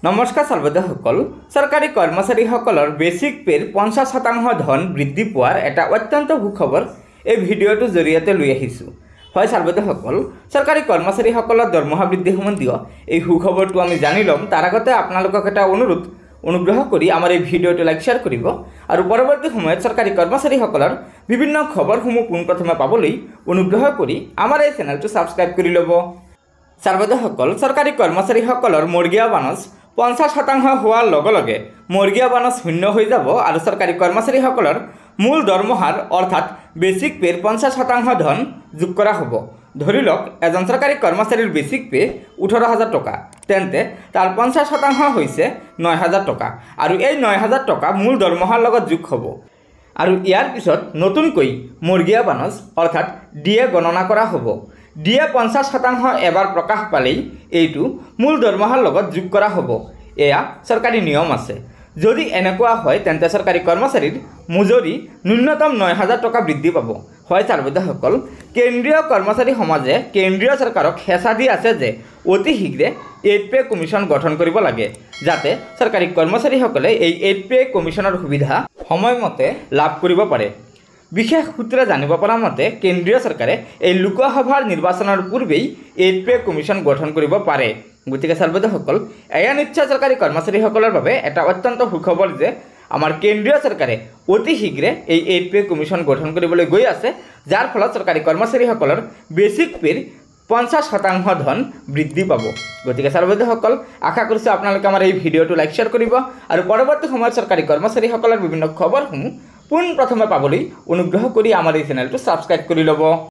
নমস্কাৰ সৰ্বদসকল চৰকাৰী কৰ্মচাৰীসকলৰ বেচিক পেৰ 50% ধন বৃদ্ধি পোৱাৰ এটা অত্যন্ত সুখবৰ এই ভিডিঅ'টোৰ জৰিয়তে লৈ আহিছোঁ। হয় সৰ্বদসকল চৰকাৰী কৰ্মচাৰীসকলৰ দৰমহা বৃদ্ধি সম্বন্ধীয় এই সুখবৰটো আমি জানি ল'ম। তাৰ আগতে আপোনালোকক এটা অনুগ্ৰহ কৰি আমাৰ এই ভিডিঅ'টো লাইক শ্বেয়াৰ কৰিব আৰু পৰৱৰ্তী সময়ত চৰকাৰী কৰ্মচাৰীসকলৰ বিভিন্ন খবৰসমূহ পোনপ্ৰথমে পাবলৈ অনুগ্ৰহ কৰি আমাৰ এই চেনেলটো ছাবস্ক্ৰাইব কৰি ল'ব। সৰ্বদসকল চৰকাৰী কৰ্মচাৰীসকলৰ মৰ্গীয়া বানচ 50% হোৱাৰ লগে লগে মৰ্গীয়া বানচ শূন্য হৈ যাব আৰু চৰকাৰী কৰ্মচাৰীসকলৰ মূল দৰমহাৰ অৰ্থাৎ বেচিক পেৰ 50% ধন যোগ কৰা হ'ব। ধৰি লওক এজন চৰকাৰী কৰ্মচাৰীৰ বেচিক পে 18,000 টকা, তেন্তে তাৰ 50% হৈছে 9,000 টকা আৰু এই 9,000 টকা মূল দৰমহাৰ লগত যোগ হ'ব আৰু ইয়াৰ পিছত নতুনকৈ মৰ্গীয়া বানচ অৰ্থাৎ ডিএ গণনা কৰা হ'ব। ডিএ 50% এবাৰ প্ৰকাশ পালেই এইটো মূল দৰমহাৰ লগত যোগ কৰা হ'ব। এয়া চৰকাৰী নিয়ম আছে। যদি এনেকুৱা হয় তেন্তে চৰকাৰী কৰ্মচাৰীৰ মজুৰি ন্যূনতম 9,000 টকা বৃদ্ধি পাব। হয় সৰ্বদসকল কেন্দ্ৰীয় কৰ্মচাৰী সমাজে কেন্দ্ৰীয় চৰকাৰক হেঁচা দি আছে যে অতি শীঘ্ৰে 8 পে কমিশ্যন গঠন কৰিব লাগে, যাতে চৰকাৰী কৰ্মচাৰীসকলে এই 8 পে কমিশ্যনৰ সুবিধা সময়মতে লাভ কৰিব পাৰে। বিশেষ সূত্ৰে জানিব পৰা মতে কেন্দ্ৰীয় চৰকাৰে এই লোকসভাৰ নিৰ্বাচনৰ পূৰ্বেই 8 পে কমিশ্যন গঠন কৰিব পাৰে। গতিকে সৰ্বদসকল এয়া নিশ্চয় চৰকাৰী কৰ্মচাৰীসকলৰ বাবে এটা অত্যন্ত সুখবৰ যে আমাৰ কেন্দ্ৰীয় চৰকাৰে অতি শীঘ্ৰে এই 8 পে কমিশ্যন গঠন কৰিবলৈ গৈ আছে, যাৰ ফলত চৰকাৰী কৰ্মচাৰীসকলৰ বেচিক পেৰ 50% ধন বৃদ্ধি পাব। গতিকে সৰ্বদসকল আশা কৰিছোঁ আপোনালোকে আমাৰ এই ভিডিঅ'টো লাইক শ্বেয়াৰ কৰিব আৰু পৰৱৰ্তী সময়ত চৰকাৰী কৰ্মচাৰীসকলৰ বিভিন্ন খবৰসমূহ পোনপ্ৰথমে পাবলৈ অনুগ্ৰহ কৰি আমাৰ এই চেনেলটো ছাবস্ক্ৰাইব কৰি ল'ব।